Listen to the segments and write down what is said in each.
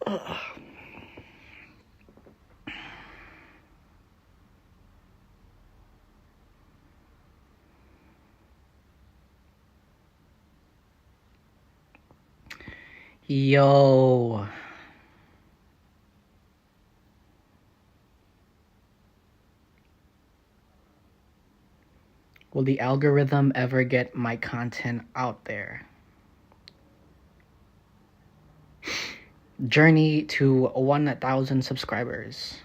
Yo. Will the algorithm ever get my content out there? Journey to 1,000 subscribers.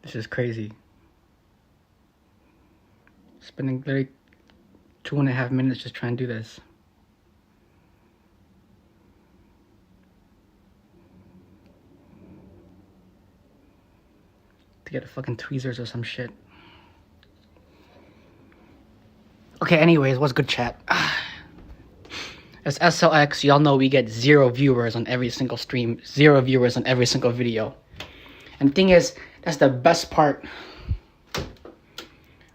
This is crazy. Spending literally 2.5 minutes just trying to do this. To get fucking tweezers or some shit. Okay, anyways, what's good, chat? As SLX, y'all know we get 0 viewers on every single stream, 0 viewers on every single video. And the thing is, that's the best part.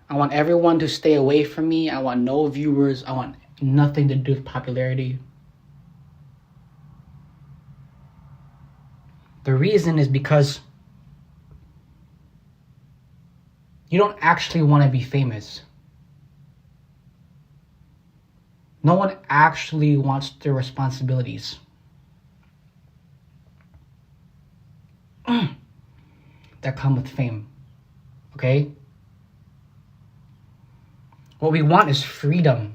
I want everyone to stay away from me. I want no viewers. I want nothing to do with popularity. The reason is because you don't actually want to be famous. No one actually wants their responsibilities. That come with fame. Okay? What we want is freedom.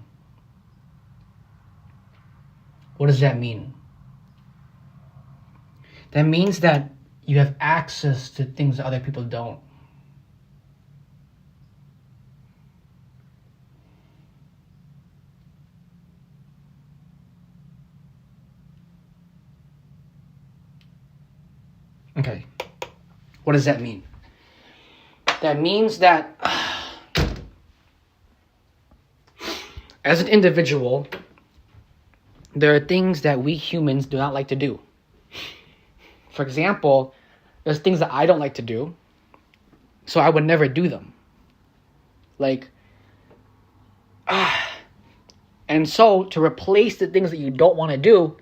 What does that mean? That means that you have access to things that other people don't. Okay. What does that mean? That means that as an individual, there are things that we humans do not like to do. For example, there's things that I don't like to do, so I would never do them. And so to replace the things that you don't want to do,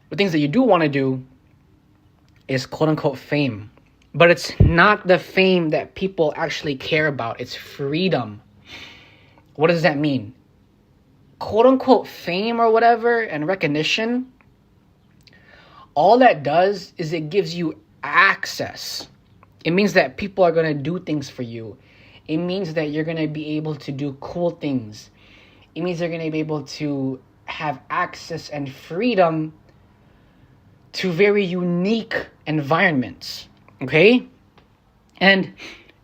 the things that you do want to do is quote unquote fame. But it's not the fame that people actually care about. It's freedom. What does that mean? Quote unquote fame or whatever and recognition, all that does is it gives you access. It means that people are going to do things for you. It means that you're going to be able to do cool things. It means you're going to be able to have access and freedom to very unique environments. Okay? And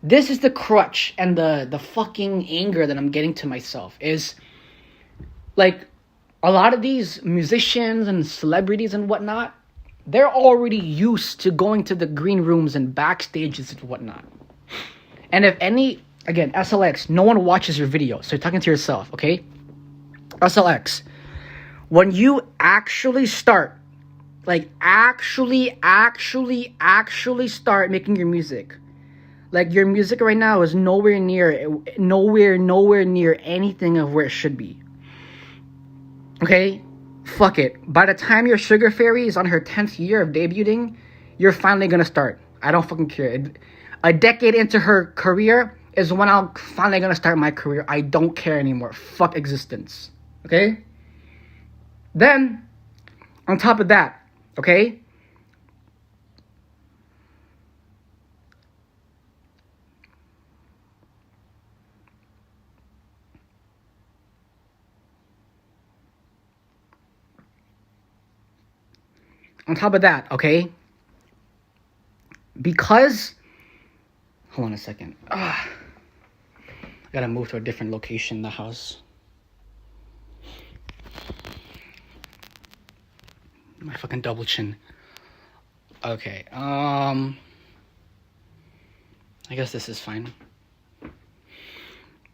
this is the crutch and the fucking anger that I'm getting to myself is like a lot of these musicians and celebrities and whatnot, they're already used to going to the green rooms and backstages and whatnot. And if any, again, SLX, no one watches your videos, so you're talking to yourself, okay? SLX, when you actually start, like actually start making your music, like your music right now is nowhere near anything of where it should be. Okay? Fuck it. By the time your Sugar Fairy is on her 10th year of debuting, you're finally gonna start. I don't fucking care. A decade into her career is when I'm finally gonna start my career. I don't care anymore. Fuck existence. Okay? Then, on top of that, okay? On top of that, okay? Because, hold on a second. I gotta move to a different location in the house. My fucking double chin. Okay, I guess this is fine.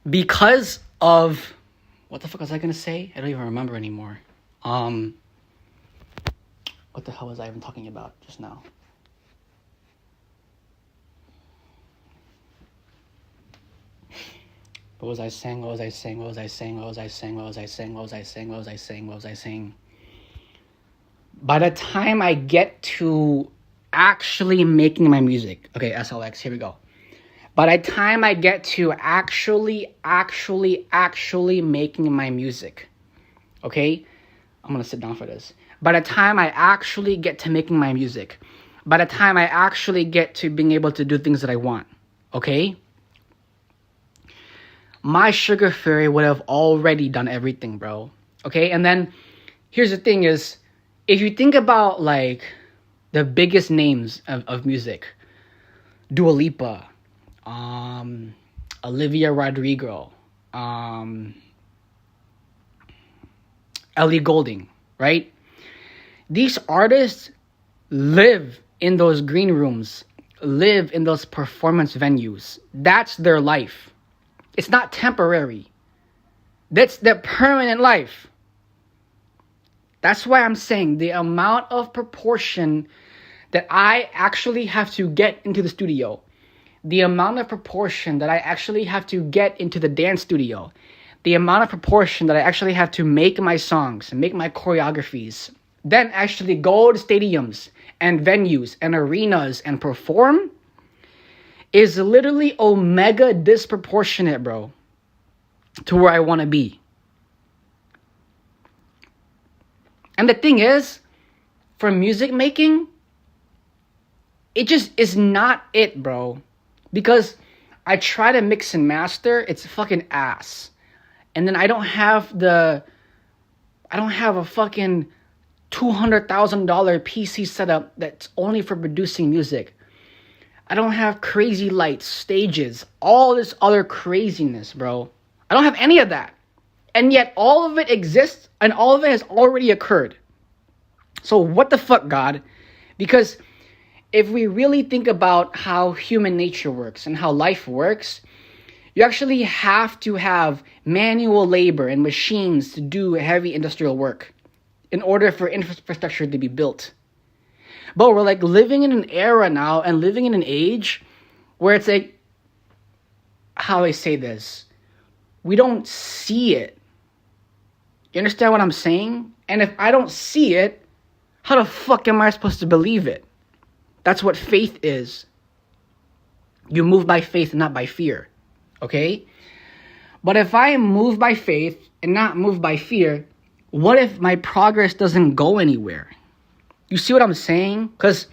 Because of, what the fuck was I gonna say? I don't even remember anymore. What the hell was I even talking about just now? What was I saying? By the time I get to actually making my music, okay, SLX, here we go. By the time I get to actually making my music, okay, I'm gonna sit down for this. By the time I actually get to making my music, by the time I actually get to being able to do things that I want, okay, my Sugar Fairy would have already done everything, bro. Okay, and then here's the thing is, if you think about like the biggest names of music, Dua Lipa, Olivia Rodrigo, Ellie Goulding, right? These artists live in those green rooms, live in those performance venues. That's their life. It's not temporary. That's their permanent life. That's why I'm saying the amount of proportion that I actually have to get into the studio, the amount of proportion that I actually have to get into the dance studio, the amount of proportion that I actually have to make my songs and make my choreographies, then actually go to stadiums and venues and arenas and perform is literally omega disproportionate, bro, to where I want to be. And the thing is, for music making, it just is not it, bro. Because I try to mix and master, it's fucking ass. And then I don't have a fucking $200,000 PC setup that's only for producing music. I don't have crazy lights, stages, all this other craziness, bro. I don't have any of that. And yet all of it exists and all of it has already occurred. So what the fuck, God? Because if we really think about how human nature works and how life works, you actually have to have manual labor and machines to do heavy industrial work in order for infrastructure to be built. But we're like living in an era now and living in an age where it's like, how I say this, we don't see it. You understand what I'm saying? And if I don't see it, how the fuck am I supposed to believe it? That's what faith is. You move by faith and not by fear. Okay? But if I am moved by faith and not moved by fear, what if my progress doesn't go anywhere? You see what I'm saying? Because,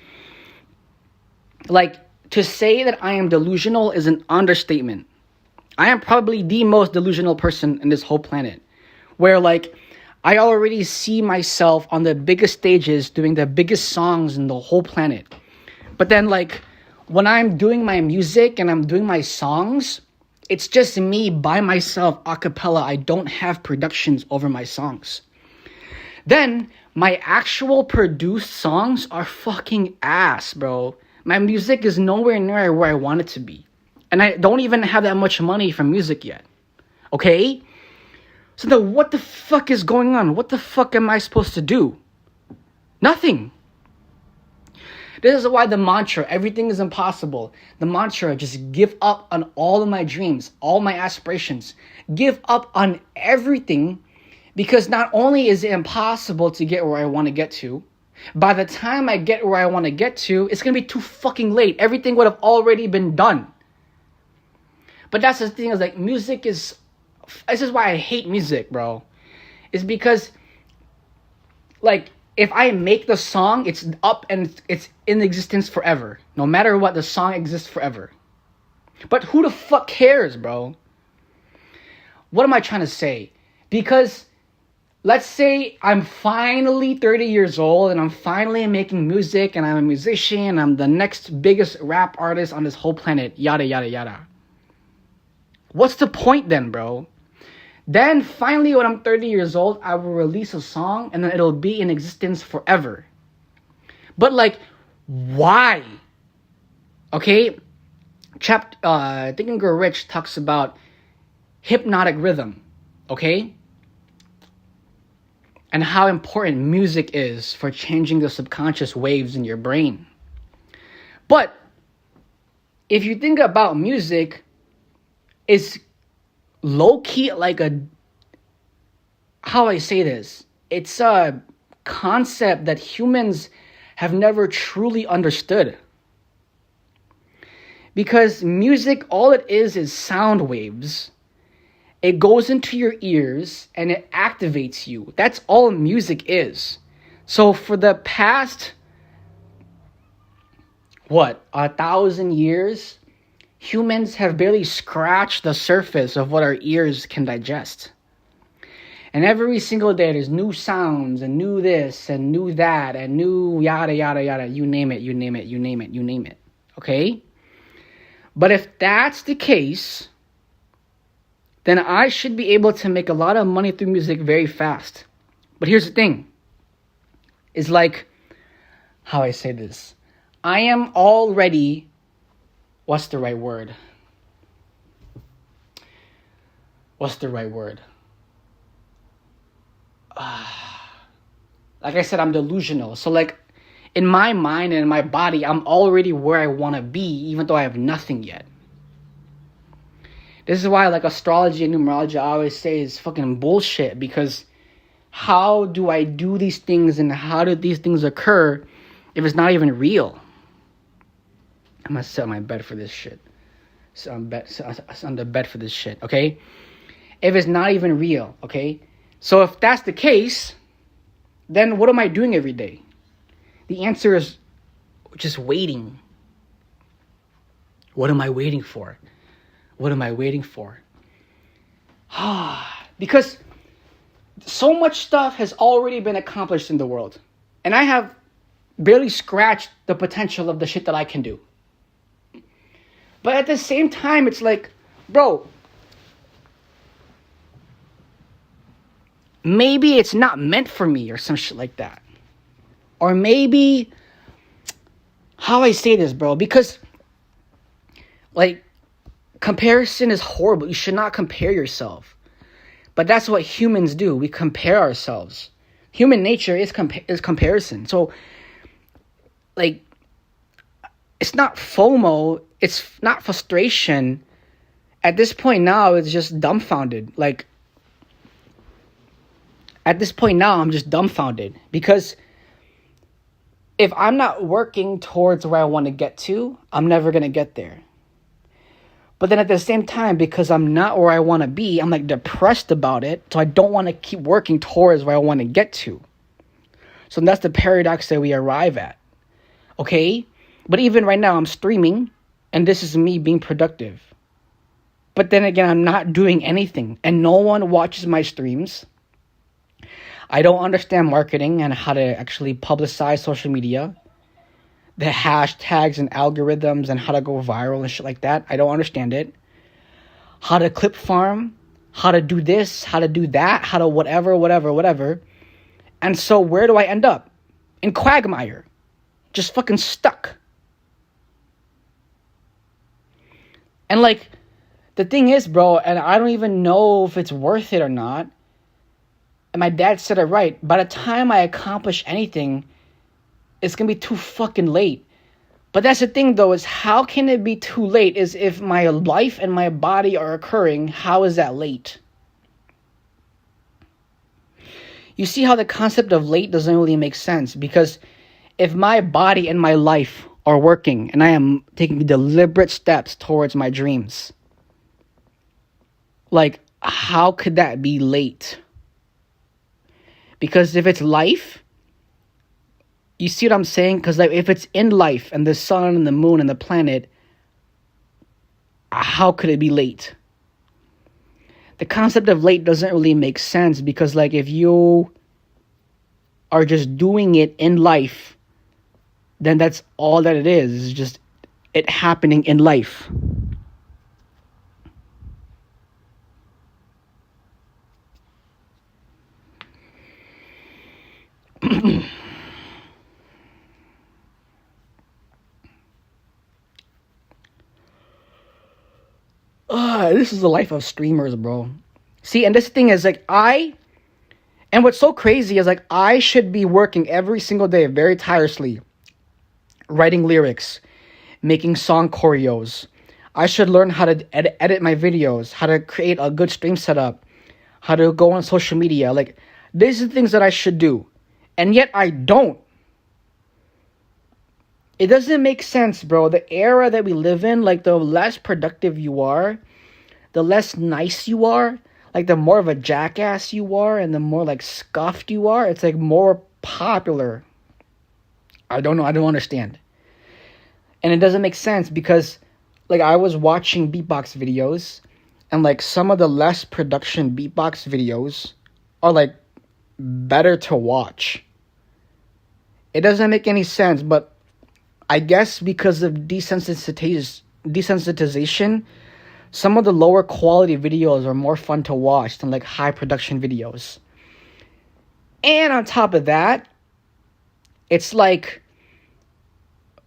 like, to say that I am delusional is an understatement. I am probably the most delusional person in this whole planet. Where, like, I already see myself on the biggest stages doing the biggest songs in the whole planet. But then, like, when I'm doing my music and I'm doing my songs, it's just me by myself a cappella. I don't have productions over my songs. Then my actual produced songs are fucking ass, bro. My music is nowhere near where I want it to be. And I don't even have that much money from music yet. Okay? So then what the fuck is going on? What the fuck am I supposed to do? Nothing. This is why the mantra, everything is impossible. The mantra, just give up on all of my dreams, all my aspirations. Give up on everything, because not only is it impossible to get where I want to get to, by the time I get where I want to get to, it's going to be too fucking late. Everything would have already been done. But that's the thing, is like music is, this is why I hate music, bro. Is because, like, if I make the song, it's up and it's in existence forever. No matter what, the song exists forever. But who the fuck cares, bro? What am I trying to say? Because let's say I'm finally 30 years old and I'm finally making music and I'm a musician. I'm the next biggest rap artist on this whole planet. Yada, yada, yada. What's the point then, bro? Then finally when I'm 30 years old, I will release a song and then it'll be in existence forever. But like, why? Okay? Think and Grow Rich talks about hypnotic rhythm. Okay? And how important music is for changing the subconscious waves in your brain. But if you think about music, it's low-key like how I say this? It's a concept that humans have never truly understood. Because music, all it is sound waves. It goes into your ears and it activates you. That's all music is. So for the past, 1,000 years, humans have barely scratched the surface of what our ears can digest. And every single day there's new sounds and new this and new that and new yada, yada, yada. You name it, you name it, you name it, you name it. Okay? But if that's the case, then I should be able to make a lot of money through music very fast. But here's the thing. It's like, how I say this. I am already, what's the right word? Like I said, I'm delusional. So like, in my mind and in my body, I'm already where I want to be, even though I have nothing yet. This is why, like, astrology and numerology, I always say is fucking bullshit. Because how do I do these things and how do these things occur if it's not even real? I'm gonna sit on my bed for this shit. Sit on the bed for this shit, okay? If it's not even real, okay? So if that's the case, then what am I doing every day? The answer is just waiting. What am I waiting for? What am I waiting for? Because so much stuff has already been accomplished in the world. And I have barely scratched the potential of the shit that I can do. But at the same time, it's like, bro, maybe it's not meant for me or some shit like that. Or maybe, how I say this, bro, because, like, comparison is horrible. You should not compare yourself. But that's what humans do. We compare ourselves. Human nature is comparison. So, like, it's not FOMO. It's not frustration. At this point now, it's just dumbfounded. Like, at this point now, I'm just dumbfounded. Because if I'm not working towards where I want to get to, I'm never going to get there. But then at the same time, because I'm not where I want to be, I'm like depressed about it. So I don't want to keep working towards where I want to get to. So that's the paradox that we arrive at. Okay? But even right now, I'm streaming. And this is me being productive. But then again, I'm not doing anything. And no one watches my streams. I don't understand marketing and how to actually publicize social media. The hashtags and algorithms and how to go viral and shit like that. I don't understand it. How to clip farm. How to do this. How to do that. How to whatever. And so where do I end up? In quagmire. Just fucking stuck. And like, the thing is, bro, and I don't even know if it's worth it or not. And my dad said it right. By the time I accomplish anything, it's going to be too fucking late. But that's the thing, though, is how can it be too late? Is if my life and my body are occurring, how is that late? You see how the concept of late doesn't really make sense, because if my body and my life are working and I am taking deliberate steps towards my dreams, like, how could that be late? Because if it's life, you see what I'm saying? Because like, if it's in life and the sun and the moon and the planet, how could it be late? The concept of late doesn't really make sense, because like, if you are just doing it in life, then that's all that it is. It's just it happening in life. This is the life of streamers, bro. See, and this thing is like, and what's so crazy is like, I should be working every single day very tirelessly, writing lyrics, making song choreos. I should learn how to edit my videos, how to create a good stream setup, how to go on social media. Like, these are things that I should do. And yet I don't. It doesn't make sense, bro. The era that we live in, like, the less productive you are, the less nice you are, like, the more of a jackass you are, and the more, like, scuffed you are, it's, like, more popular. I don't know. I don't understand. And it doesn't make sense because, like, I was watching beatbox videos, and, like, some of the less production beatbox videos are, like, better to watch. It doesn't make any sense, but I guess because of desensitization, some of the lower quality videos are more fun to watch than like high production videos. And on top of that, it's like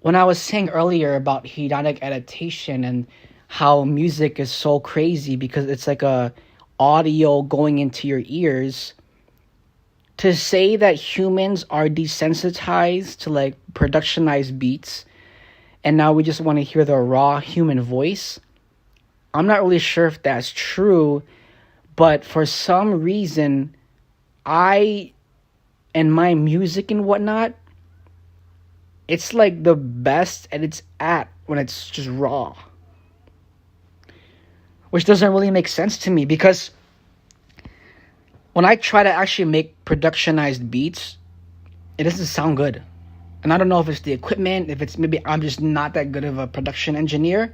when I was saying earlier about hedonic adaptation and how music is so crazy because it's like a audio going into your ears. To say that humans are desensitized to like productionized beats and now we just want to hear the raw human voice, I'm not really sure if that's true, but for some reason, and my music and whatnot, it's like the best and it's at when it's just raw. Which doesn't really make sense to me because when I try to actually make productionized beats, it doesn't sound good. And I don't know if it's the equipment, if it's maybe I'm just not that good of a production engineer.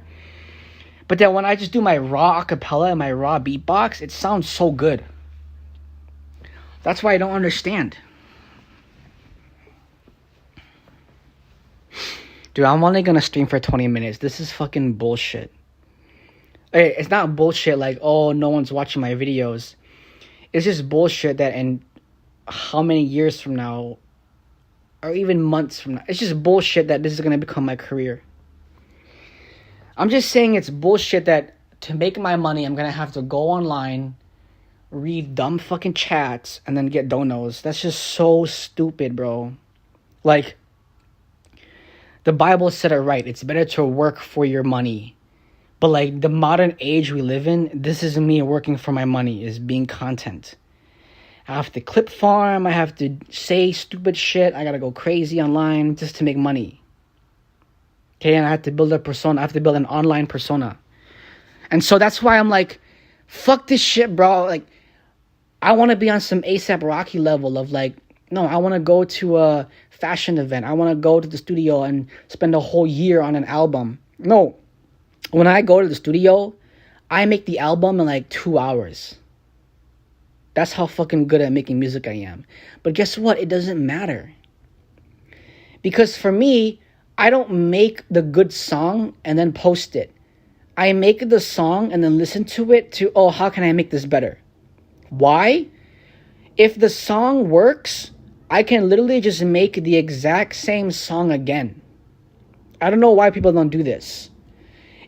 But then when I just do my raw acapella and my raw beatbox, it sounds so good. That's why I don't understand. Dude, I'm only gonna stream for 20 minutes. This is fucking bullshit. Hey, it's not bullshit like, oh, no one's watching my videos. It's just bullshit that in how many years from now, or even months from now, it's just bullshit that this is going to become my career. I'm just saying it's bullshit that to make my money, I'm going to have to go online, read dumb fucking chats, and then get donos. That's just so stupid, bro. Like, the Bible said it right. It's better to work for your money. But like the modern age we live in, this is me working for my money, is being content. I have to clip farm, I have to say stupid shit, I gotta go crazy online just to make money. Okay, and I have to build a persona, I have to build an online persona. And so that's why I'm like, fuck this shit, bro. Like, I want to be on some ASAP Rocky level of like, no, I want to go to a fashion event. I want to go to the studio and spend a whole year on an album. No. When I go to the studio, I make the album in like 2 hours. That's how fucking good at making music I am. But guess what? It doesn't matter. Because for me, I don't make the good song and then post it. I make the song and then listen to it to, oh, how can I make this better? Why? If the song works, I can literally just make the exact same song again. I don't know why people don't do this.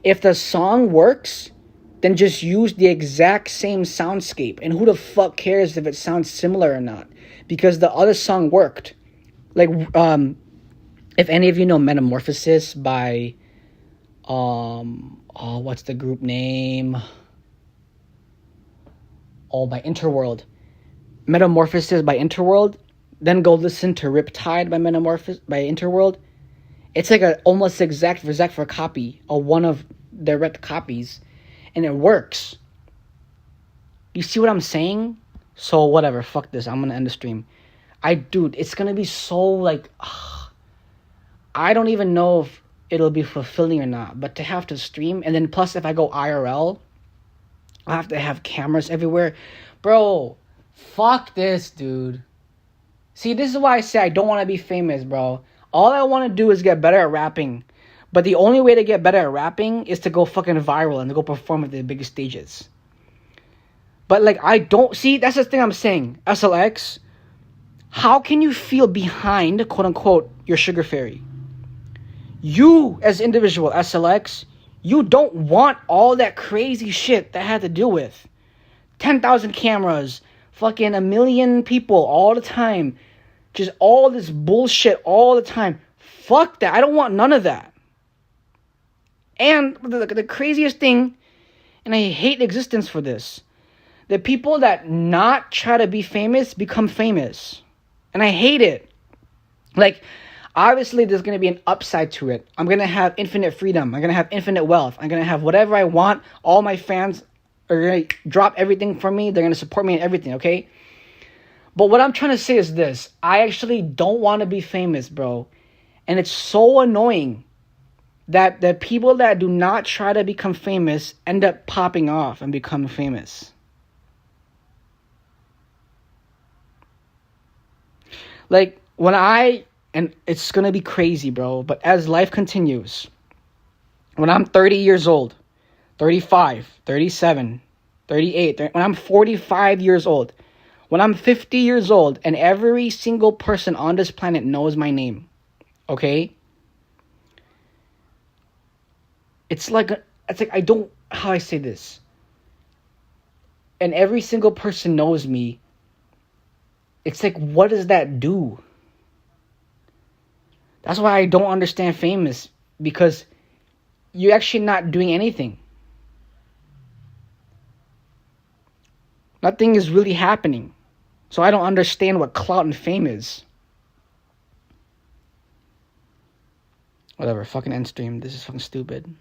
If the song works, then just use the exact same soundscape. And who the fuck cares if it sounds similar or not? Because the other song worked. Like, if any of you know Metamorphosis by, what's the group name? By Interworld. Metamorphosis by Interworld. Then go listen to Riptide by Interworld. It's like a almost exact for copy, or one of direct copies, and it works. You see what I'm saying? So whatever, fuck this. I'm gonna end the stream. Dude, it's gonna be so like, I don't even know if it'll be fulfilling or not. But to have to stream, and then plus if I go IRL, I have to have cameras everywhere, bro. Fuck this, dude. See, this is why I say I don't want to be famous, bro. All I want to do is get better at rapping. But the only way to get better at rapping is to go fucking viral and to go perform at the biggest stages. But like, I don't see, that's the thing I'm saying. SLX, how can you feel behind, quote unquote, your sugar fairy? You, as individual SLX, you don't want all that crazy shit that I had to deal with. 10,000 cameras, fucking 1 million people all the time. Just all this bullshit all the time. Fuck that. I don't want none of that. And the craziest thing, and I hate existence for this, the people that not try to be famous become famous. And I hate it. Like, obviously there's going to be an upside to it. I'm going to have infinite freedom. I'm going to have infinite wealth. I'm going to have whatever I want. All my fans are going to drop everything for me. They're going to support me in everything, okay? But what I'm trying to say is this. I actually don't want to be famous, bro. And it's so annoying that the people that do not try to become famous end up popping off and become famous. Like, and it's going to be crazy, bro, but as life continues, when I'm 30 years old, 35, 37, 38, when I'm 45 years old, when I'm 50 years old, and every single person on this planet knows my name, okay? It's like how I say this. And every single person knows me. It's like, what does that do? That's why I don't understand famous, because you're actually not doing anything. Nothing is really happening. So I don't understand what clout and fame is. Whatever, fucking end stream. This is fucking stupid.